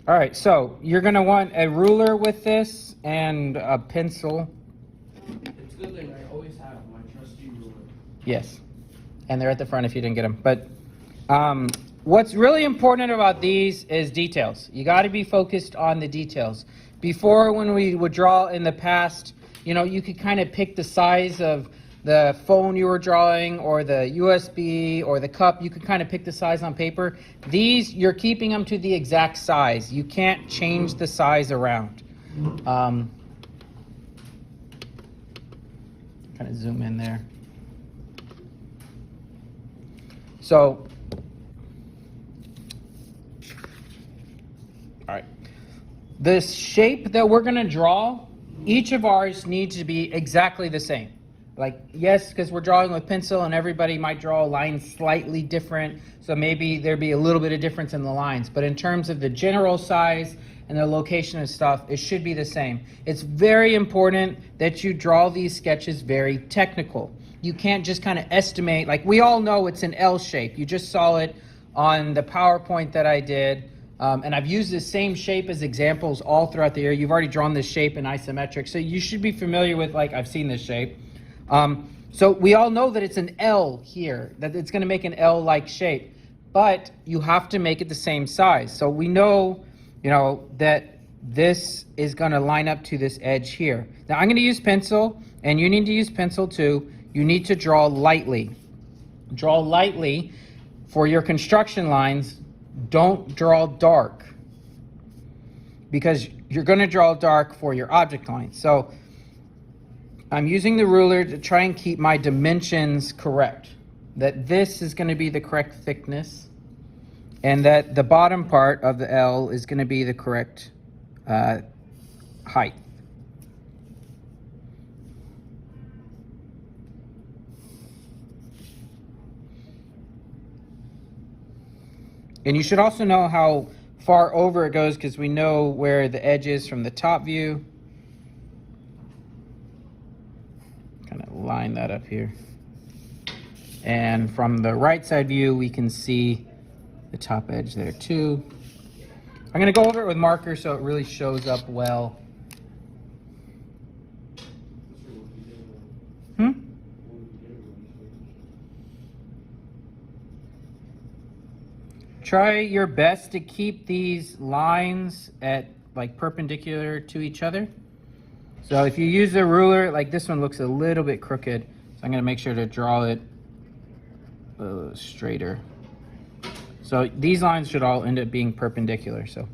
All right, so you're going to want a ruler with this and a pencil. It's a good thing I always have my trusty ruler. Yes, and they're at the front if you didn't get them. But what's really important about these is details. You got to be focused on the details. Before, when we would draw in the past, you know, you could kind of pick the size of the phone you were drawing or the USB or the cup. You could kind of pick the size on paper. These, you're keeping them to the exact size. You can't change the size around. Kind of zoom in there. So, all right. The shape that we're going to draw, each of ours needs to be exactly the same. Like, yes, because we're drawing with pencil and everybody might draw a line slightly different, so maybe there'd be a little bit of difference in the lines. But in terms of the general size and the location of stuff, it should be the same. It's very important that you draw these sketches very technical. You can't just kind of estimate, like we all know it's an L shape. You just saw it on the PowerPoint that I did. And I've used the same shape as examples all throughout the year. You've already drawn this shape in isometric, so you should be familiar with, like, I've seen this shape. So we all know that it's an L here, that it's going to make an L-like shape, but you have to make it the same size. So we know, you know, that this is going to line up to this edge here. Now I'm going to use pencil, and you need to use pencil too. You need to draw lightly. Draw lightly for your construction lines. Don't draw dark, because you're going to draw dark for your object lines. So I'm using the ruler to try and keep my dimensions correct. That this is going to be the correct thickness, and that the bottom part of the L is going to be the correct height. And you should also know how far over it goes, because we know where the edge is from the top view. Kind of line that up here. And from the right side view, we can see the top edge there too. I'm going to go over it with marker so it really shows up well. Try your best to keep these lines at like perpendicular to each other. So if you use a ruler, like this one looks a little bit crooked, so I'm going to make sure to draw it a little straighter. So these lines should all end up being perpendicular. So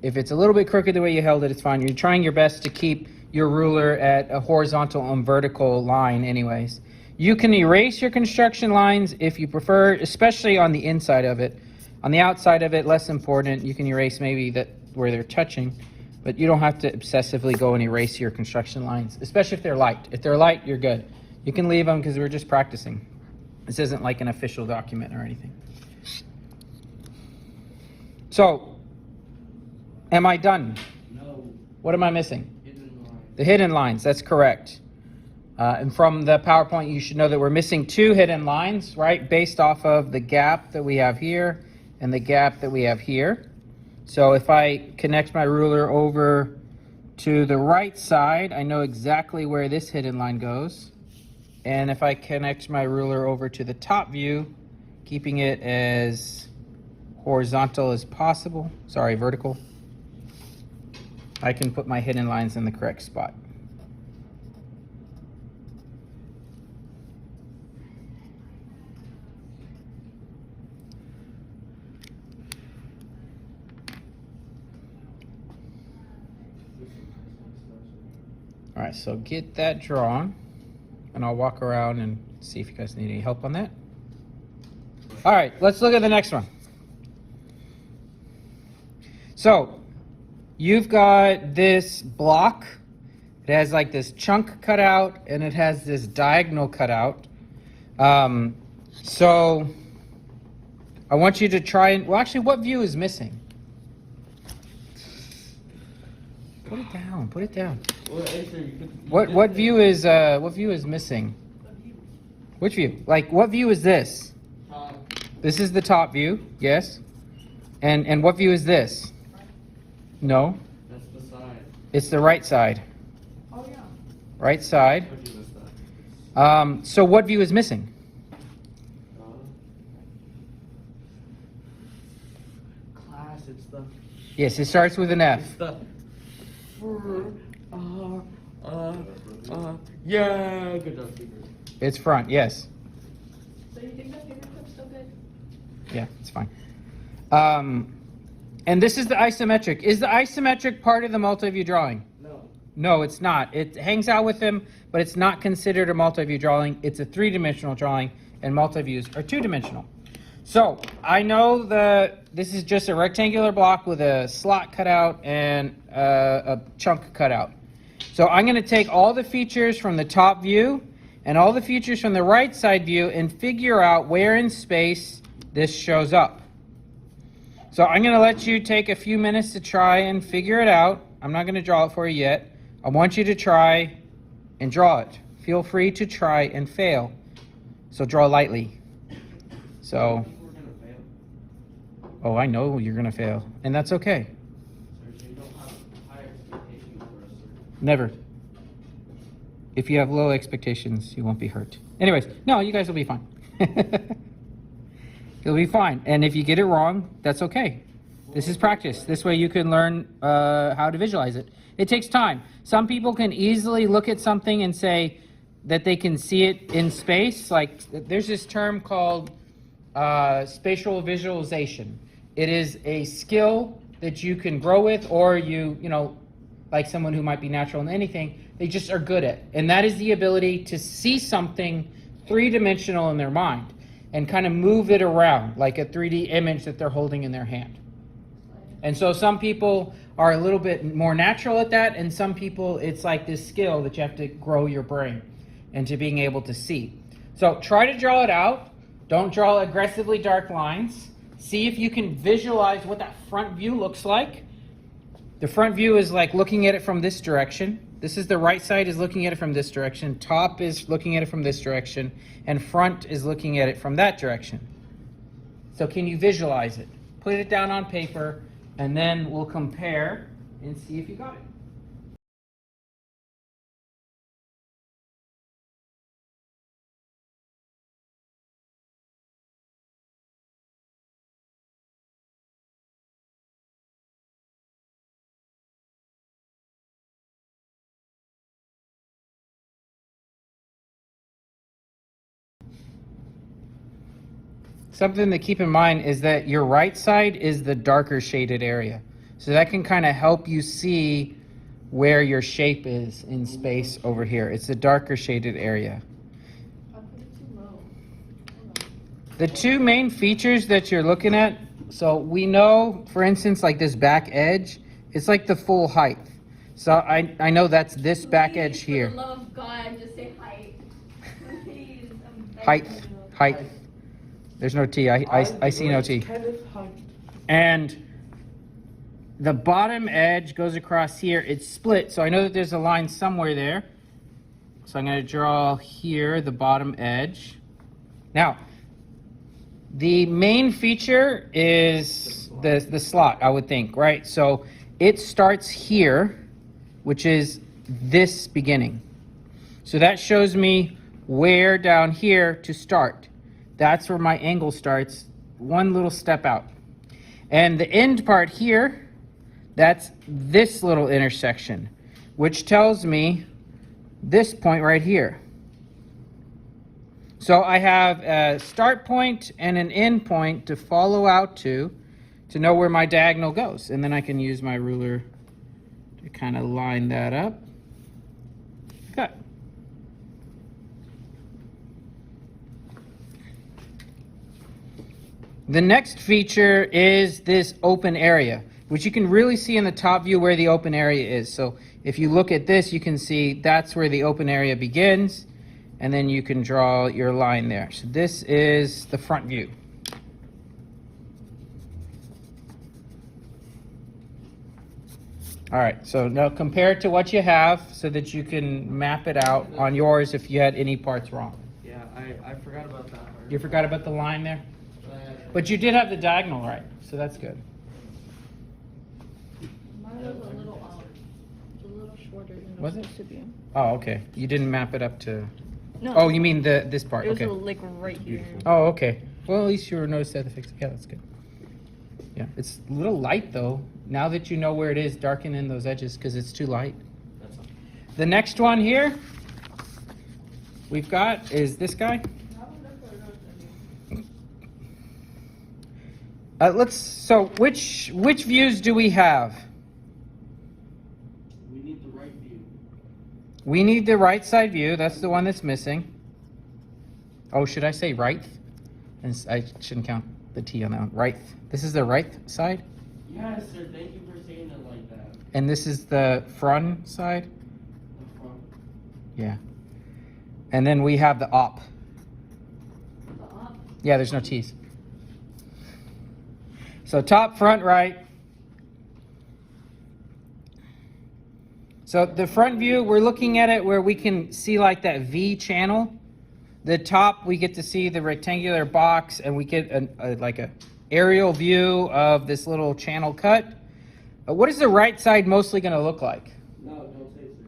if it's a little bit crooked the way you held it, it's fine. You're trying your best to keep your ruler at a horizontal and vertical line anyways. You can erase your construction lines if you prefer, especially on the inside of it. On the outside of it, less important. You can erase maybe that where they're touching, but you don't have to obsessively go and erase your construction lines, especially if they're light. If they're light, you're good. You can leave them because we're just practicing. This isn't like an official document or anything. So, am I done? No. What am I missing? Hidden line. The hidden lines, that's correct. And from the PowerPoint, you should know that we're missing 2 hidden lines, right? Based off of the gap that we have here and the gap that we have here. So if I connect my ruler over to the right side, I know exactly where this hidden line goes. And if I connect my ruler over to the top view, keeping it as horizontal as possible, sorry, vertical, I can put my hidden lines in the correct spot. All right, so get that drawn, and I'll walk around and see if you guys need any help on that. All right, let's look at the next one. So you've got this block. It has like this chunk cut out, and it has this diagonal cut out. So I want you to try and, well, actually, what view is missing? Put it down, put it down. What view is missing? Which view? Like, what view is this? Top. This is the top view, yes. And what view is this? No, That's the side. it's the right side. Oh, yeah. Right side. How'd you miss that? So what view is missing? Class, it's the. Yes, it starts with an F. It's the. Yeah, good job, fingers. It's front, yes. So you think that fingertip's still good? Yeah, it's fine. And this is the isometric. Is the isometric part of the multi-view drawing? No. No, it's not. It hangs out with them, but it's not considered a multi-view drawing. It's a three-dimensional drawing, and multi-views are two-dimensional. So I know this is just a rectangular block with a slot cut out and a chunk cut out. So I'm going to take all the features from the top view and all the features from the right side view and figure out where in space this shows up. So I'm going to let you take a few minutes to try and figure it out. I'm not going to draw it for you yet. I want you to try and draw it. Feel free to try and fail. So draw lightly. So, We're gonna fail. oh, I know you're going to fail, and that's okay. So you don't have high expectations for us, sir. Never. If you have low expectations, you won't be hurt. Anyways, no, you guys will be fine. You'll be fine. And if you get it wrong, that's okay. This is practice. This way you can learn how to visualize it. It takes time. Some people can easily look at something and say that they can see it in space. Like there's this term called spatial visualization. It is a skill that you can grow with, or you know, like someone who might be natural in anything, they just are good at. And that is the ability to see something three-dimensional in their mind and kind of move it around like a 3D image that they're holding in their hand. And so some people are a little bit more natural at that, and some people it's like this skill that you have to grow your brain into being able to see. So try to draw it out. Don't draw aggressively dark lines. See if you can visualize what that front view looks like. The front view is like looking at it from this direction. This is the right side is looking at it from this direction. Top is looking at it from this direction. And front is looking at it from that direction. So can you visualize it? Put it down on paper, and then we'll compare and see if you got it. Something to keep in mind is that your right side is the darker shaded area. So that can kind of help you see where your shape is in space over here. It's the darker shaded area. I'll put it too low. The two main features that you're looking at, so we know, for instance, like this back edge, it's like the full height. So I know that's this back edge here. For the love of God, just say height. Please, I'm begging Height, you. height. There's no T. I see no T. And the bottom edge goes across here. It's split, so I know that there's a line somewhere there. So I'm going to draw here the bottom edge. Now, the main feature is the slot, I would think, right? So it starts here, which is this beginning. So that shows me where down here to start. That's where my angle starts, one little step out. And the end part here, that's this little intersection, which tells me this point right here. So I have a start point and an end point to follow out to know where my diagonal goes. And then I can use my ruler to kind of line that up. Cut. The next feature is this open area, which you can really see in the top view where the open area is. So if you look at this, you can see that's where the open area begins, and then you can draw your line there. So this is the front view. All right, so now compare it to what you have so that you can map it out on yours if you had any parts wrong. Yeah, I forgot about that part. You forgot about the line there? But But you did have the diagonal right, so that's good. My shorter than Was it it? was supposed to be. Oh, okay. You didn't map it up to. No. Oh, you mean this part? It was Okay. like right here. Oh, okay. Well, at least you were noticed that the fix. Yeah, that's good. Yeah, it's a little light though. Now that you know where it is, darken in those edges because it's too light. That's all. The next one here we've got is this guy. So which views do we have? We need the right view. We need the right side view. That's the one that's missing. Oh, should I say right? And I shouldn't count the T on that one. Right. This is the right side, Yes, sir. Thank you for saying it like that. and this is the front side. The front. Yeah. And then we have the op. The up. Yeah, there's no T's. So top, front, right. So the front view, we're looking at it where we can see like that V channel. The top, we get to see the rectangular box, and we get like a aerial view of this little channel cut. What is the right side mostly going to look like? No, don't say, sir.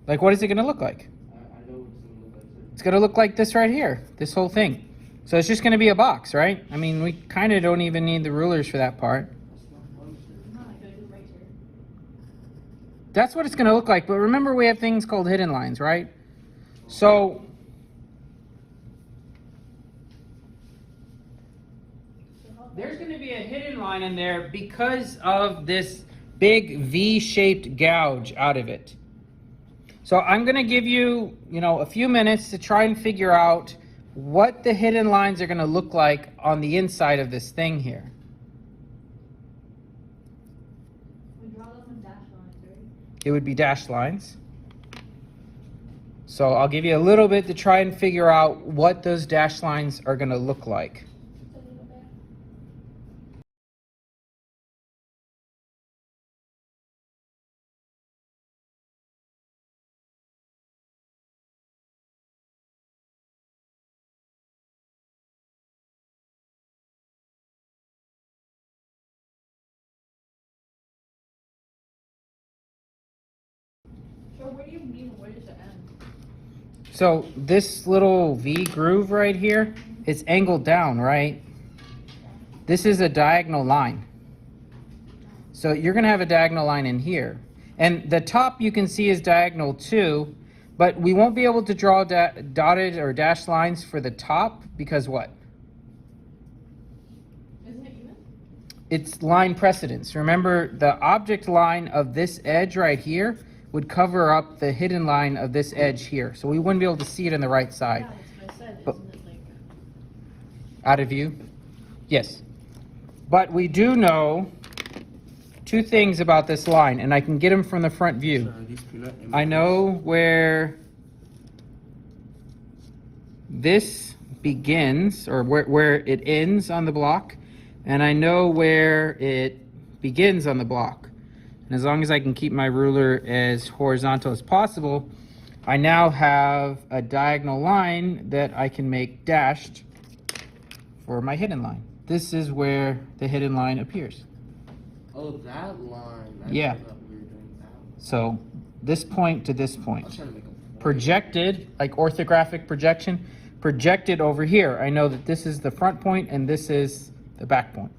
Like, what is it going to look like? I know what it's gonna look like, sir. It's going to look like this right here, this whole thing. So it's just going to be a box, right? I mean, we kind of don't even need the rulers for that part. That's not fun, sir. No, I gotta do right here. That's what it's going to look like. But remember, we have things called hidden lines, right? So there's going to be a hidden line in there because of this big V-shaped gouge out of it. So I'm going to give you, a few minutes to try and figure out what the hidden lines are going to look like on the inside of this thing here. We draw them in dash lines, right? It would be dashed lines. So I'll give you a little bit to try and figure out what those dashed lines are going to look like. Just a little bit. So what do you mean? Where does it end? So this little V groove right here, it's angled down, right? This is a diagonal line. So you're going to have a diagonal line in here. And the top you can see is diagonal too, but we won't be able to draw dotted or dashed lines for the top because what? Isn't it even? It's line precedence. Remember, the object line of this edge right here would cover up the hidden line of this edge here. So we wouldn't be able to see it on the right side. Yeah, that's what I said. But- Isn't it like? Out of view? Yes. But we do know two things about this line, and I can get them from the front view. Sir, are these peanut M&Ms? I know where this begins, or where it ends on the block, and I know where it begins on the block. And as long as I can keep my ruler as horizontal as possible, I now have a diagonal line that I can make dashed for my hidden line. This is where the hidden line appears. Oh, that line. I Yeah. forgot we were doing that one. So this point to this I was point. trying to make a point. Projected, like orthographic projection, projected over here. I know that this is the front point and this is the back point.